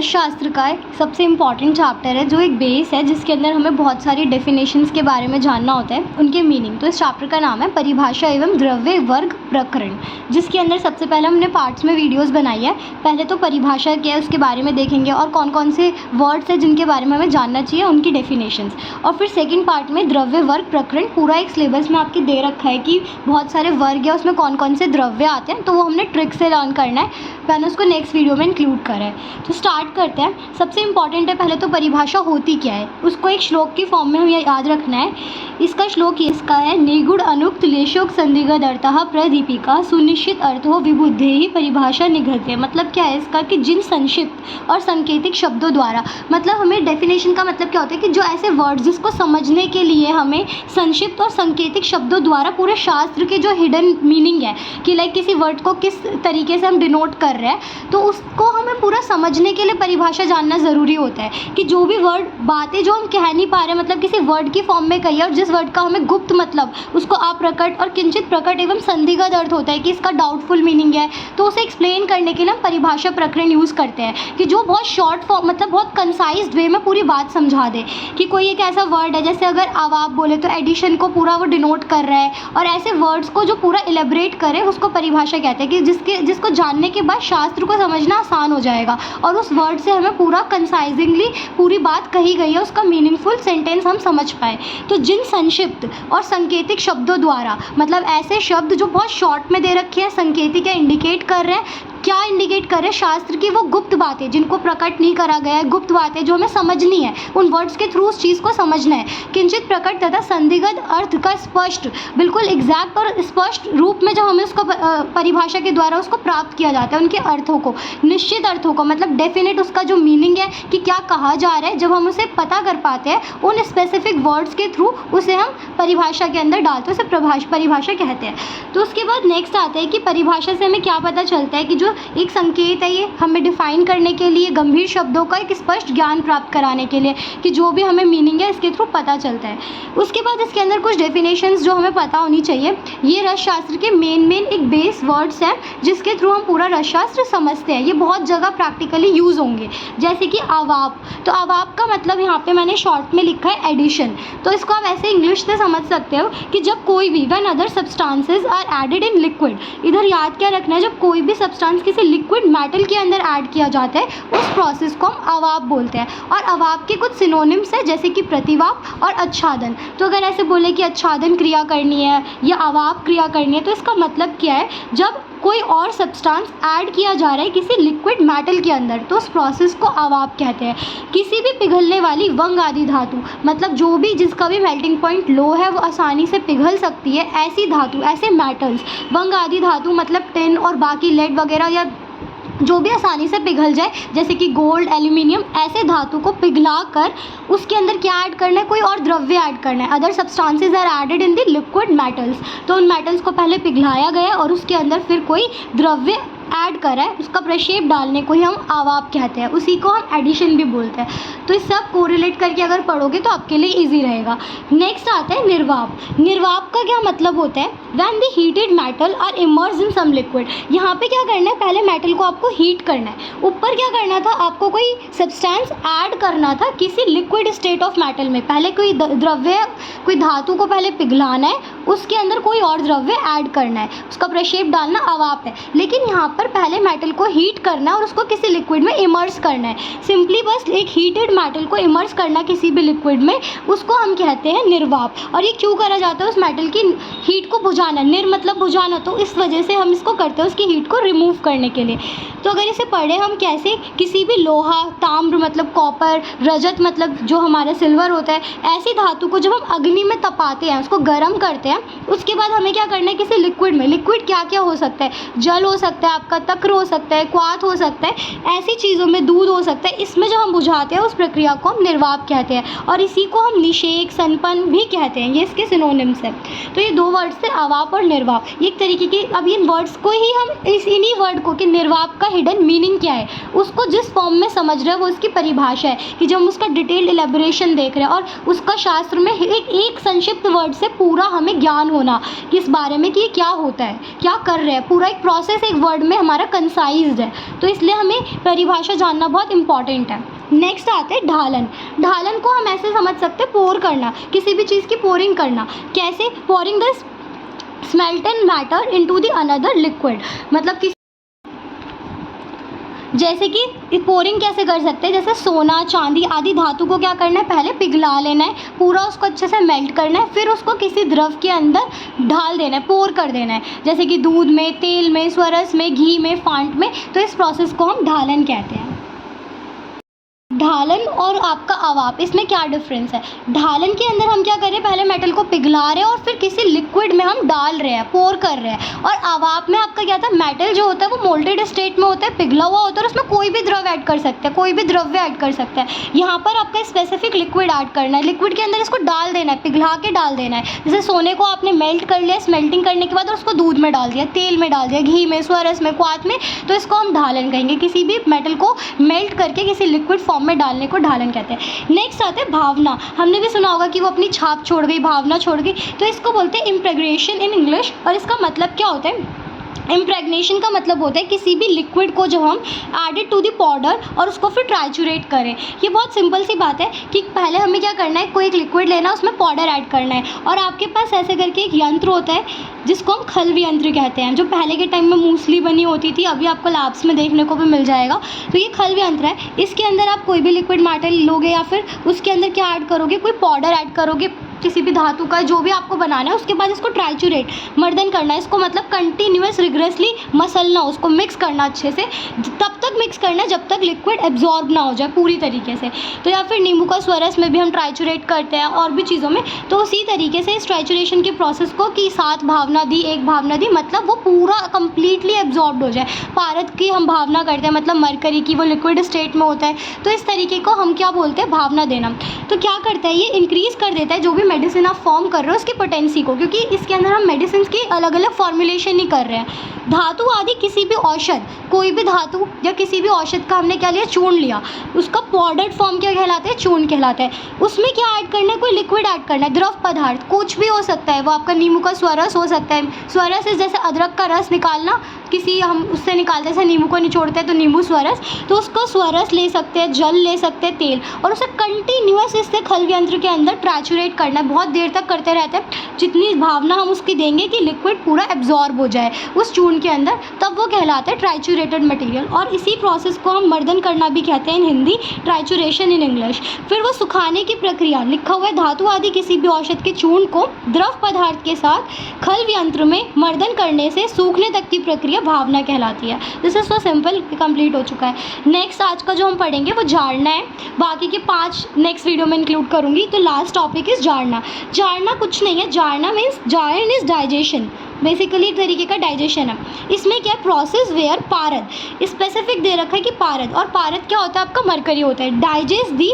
रस शास्त्र का एक सबसे इम्पॉर्टेंट चैप्टर है, जो एक बेस है जिसके अंदर हमें बहुत सारी डेफिनेशंस के बारे में जानना होता है, उनके मीनिंग। तो इस चैप्टर का नाम है परिभाषा एवं द्रव्य वर्ग प्रकरण, जिसके अंदर सबसे पहले हमने पार्ट्स में वीडियोस बनाई है। पहले तो परिभाषा क्या है उसके बारे में देखेंगे और कौन कौन से वर्ड्स हैं जिनके बारे में हमें जानना चाहिए, उनकी डेफिनेशंस। और फिर सेकेंड पार्ट में द्रव्य वर्ग प्रकरण, पूरा एक सिलेबस में आपके दे रखा है कि बहुत सारे वर्ग है, उसमें कौन कौन से द्रव्य आते हैं, तो वो हमने ट्रिक से लर्न करना है। मैंने उसको नेक्स्ट वीडियो में इंक्लूड करा है। तो स्टार्ट करते हैं। सबसे इंपॉर्टेंट है पहले तो परिभाषा होती क्या है, उसको एक श्लोक की फॉर्म में हमें याद रखना है। इसका श्लोक इसका है, निगूढ़ अनुक्त लेशोक संदिग्ध अर्थः प्रदीपिका सुनिश्चित अर्थो विबुद्धे ही परिभाषा निगद्य। मतलब क्या है इसका कि जिन संक्षिप्त और सांकेतिक शब्दों द्वारा, मतलब हमें डेफिनेशन का मतलब क्या होता है कि जो ऐसे वर्ड्स जिसको समझने के लिए हमें संक्षिप्त और सांकेतिक शब्दों द्वारा पूरे शास्त्र के जो हिडन मीनिंग है कि लाइक किसी वर्ड को किस तरीके से हम डिनोट कर रहे हैं, तो उसको हमें पूरा समझने के लिए परिभाषा जानना ज़रूरी होता है। कि जो भी वर्ड बातें जो हम कह नहीं पा रहे, मतलब किसी वर्ड की फॉर्म में कहिए और जिस वर्ड का हमें गुप्त मतलब उसको अप्रकट और किंचित प्रकट एवं संदिग्ध अर्थ होता है कि इसका डाउटफुल मीनिंग है, तो उसे एक्सप्लेन करने के लिए हम परिभाषा प्रकरण यूज़ करते हैं कि जो बहुत शॉर्ट फॉर्म मतलब बहुत कंसाइज्ड वे में पूरी बात समझा दे। कि कोई एक ऐसा वर्ड है जैसे अगर अवाब बोले तो एडिशन को पूरा वो डिनोट कर रहा है, और ऐसे वर्ड्स को जो पूरा इलेबरेट करे उसको परिभाषा कहते हैं कि जिसको जानने के बाद शास्त्र को समझना आसान हो जाएगा और उस वर्ड से हमें पूरा कंसाइजिंगली पूरी बात कही गई है, उसका मीनिंगफुल सेंटेंस हम समझ पाए। तो जिन संक्षिप्त और सांकेतिक शब्दों द्वारा, मतलब ऐसे शब्द जो बहुत शॉर्ट में दे रखे हैं, सांकेतिक या इंडिकेट कर रहे हैं, क्या इंडिकेट कर रहे हैं शास्त्र की वो गुप्त बातें जिनको प्रकट नहीं करा गया है, गुप्त बातें जो हमें समझनी है, उन वर्ड्स के थ्रू उस चीज़ को समझना है। किंचित प्रकट तथा संदिग्ध अर्थ का स्पष्ट, बिल्कुल एग्जैक्ट और स्पष्ट रूप में जब हमें उसको परिभाषा के द्वारा उसको प्राप्त किया जाता है, उनके अर्थों को, निश्चित अर्थों को, मतलब डेफिनेट उसका जो मीनिंग है कि क्या कहा जा रहा है, जब हम उसे पता कर पाते हैं उन स्पेसिफिक वर्ड्स के थ्रू, उसे हम परिभाषा के अंदर डालते हैं, उसे परिभाषा कहते हैं। तो उसके बाद नेक्स्ट आता है कि परिभाषा से हमें क्या पता चलता है कि जो एक संकेत है ये हमें डिफाइन करने के लिए, गंभीर शब्दों का एक स्पष्ट ज्ञान प्राप्त कराने के लिए, कि जो भी हमें मीनिंग है इसके थ्रू पता चलता है। उसके बाद इसके अंदर कुछ डेफिनेशंस जो हमें पता होनी चाहिए। ये रसशास्त्र के मेन एक बेस वर्ड्स हैं जिसके थ्रू हम पूरा रसशास्त्र समझते हैं। ये बहुत जगह प्रैक्टिकली यूज़ होंगे, जैसे कि अवाप। तो अवाप का मतलब यहाँ पे मैंने शॉर्ट में लिखा है एडिशन। तो इसको आप ऐसे इंग्लिश से समझ सकते हो कि जब कोई भी when other substances are added in liquid, इधर याद क्या रखना है, जब कोई भी सब्सटेंस किसी लिक्विड मेटल के अंदर ऐड किया जाता है उस प्रोसेस को हम अवाप बोलते हैं। और अवाप के कुछ सिनोनिम्स है जैसे कि प्रतिवाप और आच्छादन। तो अगर ऐसे बोले कि आच्छादन क्रिया करनी है या अवाप क्रिया करनी है, तो इसका मतलब क्या है, जब कोई और सब्सटेंस ऐड किया जा रहा है किसी लिक्विड मेटल के अंदर, तो उस प्रोसेस को अवाप कहते हैं। किसी भी पिघलने वाली वंग आदि धातु, मतलब जो भी जिसका भी मेल्टिंग पॉइंट लो है वो आसानी से पिघल सकती है, ऐसी धातु, ऐसे मेटल्स, वंग आदि धातु मतलब टिन और बाकी लेड वगैरह या जो भी आसानी से पिघल जाए, जैसे कि गोल्ड, एल्यूमिनियम, ऐसे धातु को पिघला कर उसके अंदर क्या ऐड करना है, कोई और द्रव्य ऐड करना है। Other substances are added in the liquid metals, तो उन मेटल्स को पहले पिघलाया गया और उसके अंदर फिर कोई द्रव्य ऐड करा है, उसका प्रक्षेप डालने को ही हम अवाप कहते हैं। उसी को हम एडिशन भी बोलते हैं। तो इस सब कोरिलेट करके अगर पढ़ोगे तो आपके लिए इजी रहेगा। नेक्स्ट आता है निर्वाप। निर्वाप का क्या मतलब होता है, when the heated metal are immersed in some liquid. यहाँ पे क्या करना है, पहले मेटल को आपको हीट करना है, ऊपर क्या करना था, आपको कोई सब्सटेंस ऐड करना था किसी लिक्विड स्टेट ऑफ मेटल में। पहले कोई द्रव्य, कोई धातु को पहले पिघलाना है, उसके अंदर कोई और द्रव्य ऐड करना है, उसका प्रक्षेप डालना अवाप है। लेकिन यहाँ पर पहले मेटल को हीट करना है और उसको किसी लिक्विड में इमर्स करना है। सिंपली बस एक हीटेड मेटल को इमर्स करना किसी भी लिक्विड में, उसको हम कहते हैं निर्वाप। और ये क्यों करा जाता है, उस मेटल की हीट को बुझाना, निर मतलब बुझाना, तो इस वजह से हम इसको करते हैं उसकी हीट को रिमूव करने के लिए। तो अगर इसे पढ़े हम कैसे, किसी भी लोहा, ताम्र मतलब कॉपर, रजत मतलब जो हमारा सिल्वर होता है, ऐसी धातु को जब हम अग्नि में तपाते हैं, उसको गर्म करते हैं, उसके बाद हमें क्या करना है, किसी लिक्विड में, लिक्विड क्या क्या हो सकता है, जल हो सकता है, आपका तक्र हो सकता है, क्वाथ हो सकता है, ऐसी चीज़ों में दूध हो सकता है, इसमें जब हम बुझाते हैं उस प्रक्रिया को हम निर्वाप कहते हैं। और इसी को हम निषेक, सनपन भी कहते हैं, ये इसके सिनोनिम्स हैं। तो ये दो वर्ड्स से अवाप और निर्वाप, एक तरीके की, अब इन वर्ड्स को ही हम इन्हीं वर्ड को कि निर्वाप का हिडन मीनिंग क्या है उसको जिस फॉर्म में समझ रहे हैं वो उसकी परिभाषा है, कि जब हम उसका डिटेल्ड एलेबोरेशन देख रहे हैं और उसका शास्त्र में एक संक्षिप्त वर्ड से पूरा हमें ज्ञान होना कि इस बारे में कि ये क्या होता है, क्या कर रहे हैं, पूरा एक प्रोसेस एक वर्ड में हमारा कंसाइज्ड है। तो इसलिए हमें परिभाषा जानना बहुत इंपॉर्टेंट है। नेक्स्ट आते हैं ढालन। ढालन को हम ऐसे समझ सकते हैं पोर करना, किसी भी चीज़ की पोरिंग करना। कैसे? Pouring the smelten matter into the another liquid. मतलब कि जैसे कि पोरिंग कैसे कर सकते हैं, जैसे सोना चांदी आदि धातु को क्या करना है, पहले पिघला लेना है, पूरा उसको अच्छे से मेल्ट करना है, फिर उसको किसी द्रव के अंदर ढाल देना है, पोर कर देना है, जैसे कि दूध में, तेल में, स्वरस में, घी में, फांट में। तो इस प्रोसेस को हम ढालन कहते हैं। ढालन और आपका अवाप, इसमें क्या डिफरेंस है? ढालन के अंदर हम क्या कर रहे हैं, पहले मेटल को पिघला रहे हैं और फिर किसी लिक्विड में हम डाल रहे हैं, पोर कर रहे हैं। और अवाप में आपका क्या था, मेटल जो होता है वो मोल्टेड स्टेट में होता है, पिघला हुआ होता है और उसमें कोई भी द्रव ऐड कर सकते हैं, कोई भी द्रव्य ऐड कर सकता है। यहाँ पर आपका स्पेसिफिक लिक्विड ऐड करना है, लिक्विड के अंदर इसको डाल देना है, पिघला के डाल देना है। जैसे सोने को आपने मेल्ट कर लिया, स्मेल्टिंग करने के बाद और उसको दूध में डाल दिया, तेल में डाल दिया, घी में, स्वरस में, क्वाथ में, तो इसको हम ढालन कहेंगे। किसी भी मेटल को मेल्ट करके किसी लिक्विड फॉर्म में डालने को ढालन कहते हैं। नेक्स्ट आते हैं भावना। हमने भी सुना होगा कि वो अपनी छाप छोड़ गई, भावना छोड़ गई, तो इसको बोलते हैं इम्प्रेग्नेशन इन इंग्लिश। और इसका मतलब क्या होता है? इम्प्रेग्नेशन का मतलब होता है किसी भी लिक्विड को जब हम एडेड टू द पाउडर और उसको फिर ट्राइचुरेट करें। ये बहुत सिंपल सी बात है कि पहले हमें क्या करना है, कोई एक लिक्विड लेना है, उसमें पाउडर ऐड करना है, और आपके पास ऐसे करके एक यंत्र होता है जिसको हम खल्व यंत्र कहते हैं, जो पहले के टाइम में मूसली बनी होती थी, अभी आपको लैब्स में देखने को भी मिल जाएगा। तो ये खल्व यंत्र है, इसके अंदर आप कोई भी लिक्विड मेटल लोगे या फिर उसके अंदर क्या ऐड करोगे, कोई पाउडर ऐड करोगे किसी भी धातु का, जो भी आपको बनाना है, उसके बाद इसको ट्राइचुरेट मर्दन करना है। इसको मतलब कंटिन्यूअस रिग्रेसली मसलना, उसको मिक्स करना अच्छे से, तब तक मिक्स करना है जब तक लिक्विड एब्जॉर्ब ना हो जाए पूरी तरीके से। तो या फिर नींबू का स्वरस में भी हम ट्राइचुरेट करते हैं और भी चीज़ों में। तो उसी तरीके से इस ट्राइचुरेशन के प्रोसेस को कि 7 भावना दी, 1 भावना दी, मतलब वो पूरा कंप्लीटली एब्जॉर्ब हो जाए। पारद की हम भावना करते हैं, मतलब मरकरी की, वो लिक्विड स्टेट में होता है। तो इस तरीके को हम क्या बोलते हैं, भावना देना। तो क्या करता है, ये इंक्रीज़ कर देता है जो भी मेडिसिन आप फॉर्म कर रहे हो उसकी पोटेंसी को, क्योंकि इसके अंदर हम मेडिसिन की अलग अलग फॉर्मुलेशन नहीं कर रहे हैं। धातु आदि किसी भी औषध, कोई भी धातु या किसी भी औषध का हमने क्या लिया, चूर्ण लिया, उसका पाउडर्ड फॉर्म क्या कहलाता है, चूर्ण कहलाता है। उसमें क्या ऐड करना है, कोई लिक्विड ऐड करना है, द्रव पदार्थ, कुछ भी हो सकता है। वो आपका नींबू का स्वरस हो सकता है। स्वरस है जैसे अदरक का रस निकालना, किसी हम उससे निकालते हैं, जैसे नींबू को निचोड़ते हैं तो नींबू स्वरस, तो उसको स्वरस ले सकते हैं, जल ले सकते हैं, तेल, और उसे कंटिन्यूअस इससे खल्व यंत्र के अंदर ट्राइचुरेट करना है, बहुत देर तक करते रहते हैं, जितनी भावना हम उसकी देंगे कि लिक्विड पूरा एब्जॉर्ब हो जाए उस चूर्ण के अंदर, तब वो कहलाता है ट्राइचुरेटेड मटेरियल। और इसी प्रोसेस को हम मर्दन करना भी कहते हैं इन हिंदी, ट्राइचुरेशन इन इंग्लिश। फिर वो सुखाने की प्रक्रिया, लिखा हुआ है धातु आदि किसी भी औषध के चूर्ण को द्रव पदार्थ के साथ खल्व यंत्र में मर्दन करने से सूखने तक की प्रक्रिया भावना कहलाती है। This is so simple, complete हो चुका है। नेक्स्ट आज का जो हम पढ़ेंगे वो जाड़ना है, बाकी के 5 नेक्स्ट वीडियो में इंक्लूड करूँगी। तो लास्ट टॉपिक इज जाड़ना। जाड़ना कुछ नहीं है, जाड़ना means Jaran is digestion, basically एक तरीके का डाइजेशन है। इसमें क्या प्रोसेस वेयर पारद, स्पेसिफिक दे रखा है कि पारद, और पारद क्या होता है, आपका मरकरी होता है, डाइजेस्ट दी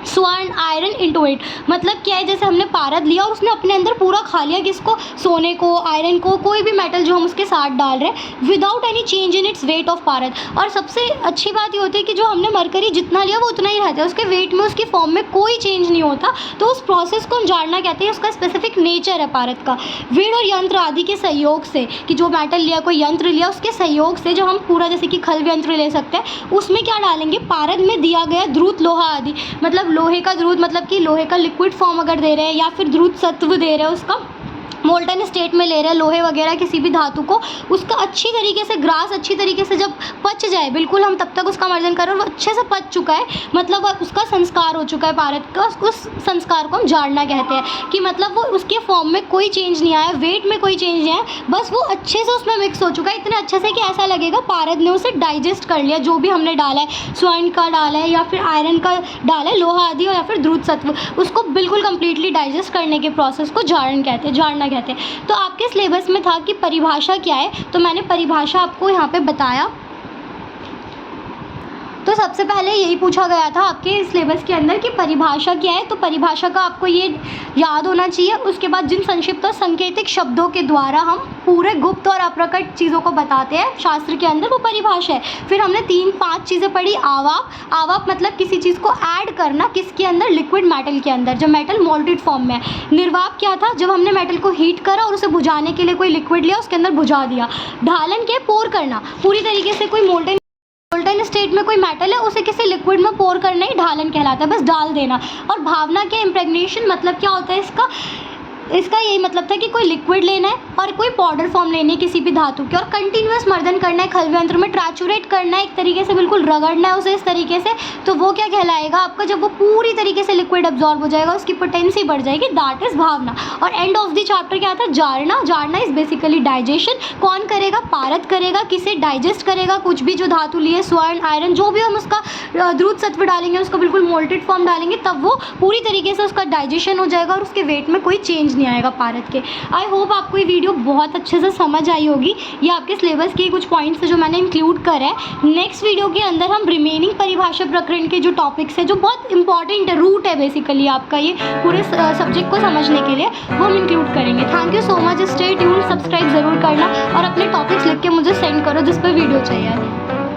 स्वर्ण आयरन इनटू इट। मतलब क्या है, जैसे हमने पारद लिया और उसने अपने अंदर पूरा खा लिया, किसको, सोने को, आयरन को, कोई भी मेटल जो हम उसके साथ डाल रहे हैं, without any change in its weight of पारद। और सबसे अच्छी बात ये होती है कि जो हमने मरकरी जितना लिया वो उतना ही रहता है, उसके वेट में, उसकी फॉर्म में कोई चेंज नहीं होता। तो उस प्रोसेस को हम जाड़ना कहते हैं, उसका स्पेसिफिक नेचर है पारद का। वीण और यंत्र आदि के सहयोग से, कि जो मेटल लिया, कोई यंत्र लिया, उसके सहयोग से जो हम पूरा, जैसे कि खल्व यंत्र ले सकते हैं, उसमें क्या डालेंगे, पारद में दिया गया द्रुत लोहा आदि, मतलब लोहे का द्रुत, मतलब कि लोहे का लिक्विड फॉर्म अगर दे रहे हैं या फिर द्रुत सत्व दे रहे हैं, उसका मोल्टन स्टेट में ले रहे हैं, लोहे वगैरह किसी भी धातु को, उसका अच्छी तरीके से ग्रास अच्छी तरीके से जब पच जाए, बिल्कुल हम तब तक उसका मर्दन कर रहे हैं, वो अच्छे से पच चुका है, मतलब उसका संस्कार हो चुका है पारद का, उस संस्कार को हम जाड़ना कहते हैं। कि मतलब वो उसके फॉर्म में कोई चेंज नहीं आया, वेट में कोई चेंज नहीं आया, बस वो अच्छे से उसमें मिक्स हो चुका है, इतने अच्छे से कि ऐसा लगेगा पारद ने उसे डाइजेस्ट कर लिया, जो भी हमने डाला है, स्वर्ण का डाला है या फिर आयरन का डाला है, लोहा आदि और या फिर द्रुत सत्व, उसको बिल्कुल कंप्लीटली डाइजेस्ट करने के प्रोसेस को जाड़न कहते हैं, जाड़ना कहते हैं। तो आपके सिलेबस में था कि परिभाषा क्या है, तो मैंने परिभाषा आपको यहाँ पे बताया। तो सबसे पहले यही पूछा गया था आपके सिलेबस के अंदर कि परिभाषा क्या है, तो परिभाषा का आपको ये याद होना चाहिए। उसके बाद जिन संक्षिप्त और सांकेतिक शब्दों के द्वारा हम पूरे गुप्त और अप्रकट चीज़ों को बताते हैं शास्त्र के अंदर, वो परिभाषा है। फिर हमने 3-5 चीज़ें पढ़ी। आवाप, आवाप मतलब किसी चीज़ को ऐड करना, किसके अंदर, लिक्विड मेटल के अंदर, जब मेटल मोल्टेड फॉर्म में है। निर्वाप क्या था, जब हमने मेटल को हीट करा और उसे बुझाने के लिए कोई लिक्विड लिया, उसके अंदर बुझा दिया। ढालन के पोर करना, पूरी तरीके से कोई मोल्टेन स्टेट में कोई मेटल है उसे किसी लिक्विड में पोर करना ही ढालन कहलाता है, बस डाल देना। और भावना के इम्प्रेग्नेशन मतलब क्या होता है इसका यही मतलब था कि कोई लिक्विड लेना है और कोई पाउडर फॉर्म लेनी है किसी भी धातु की, और कंटिन्यूअस मर्दन करना है, खलवे यंत्र में ट्रैचुरेट करना है, एक तरीके से बिल्कुल रगड़ना है उसे इस तरीके से। तो वो क्या कहलाएगा आपका, जब वो पूरी तरीके से लिक्विड एब्जॉर्ब हो जाएगा, उसकी पोटेंसी बढ़ जाएगी, दैट इज भावना। और एंड ऑफ द चैप्टर क्या था, जारना। जारना इज बेसिकली डाइजेशन। कौन करेगा, पारद करेगा, किसे डाइजेस्ट करेगा, कुछ भी जो धातु लिए, स्वर्ण, आयरन, जो भी हम उसका द्रुत सत्व डालेंगे, उसको बिल्कुल मोल्टेड फॉर्म डालेंगे, तब वो पूरी तरीके से उसका डाइजेशन हो जाएगा और उसके वेट में कोई चेंज नहीं आएगा पारद के। आई होप आपको ये वीडियो बहुत अच्छे से समझ आई होगी। ये आपके सिलेबस के कुछ पॉइंट्स हैं जो मैंने इंक्लूड करा है। नेक्स्ट वीडियो के अंदर हम रिमेनिंग परिभाषा प्रकरण के जो टॉपिक्स हैं, जो बहुत इंपॉर्टेंट है, रूट है बेसिकली आपका ये पूरे सब्जेक्ट को समझने के लिए, वो हम इंक्लूड करेंगे। Thank you so much. Stay tuned, subscribe ज़रूर करना और अपने टॉपिक्स लिख के मुझे सेंड करो जिस पर वीडियो चाहिए।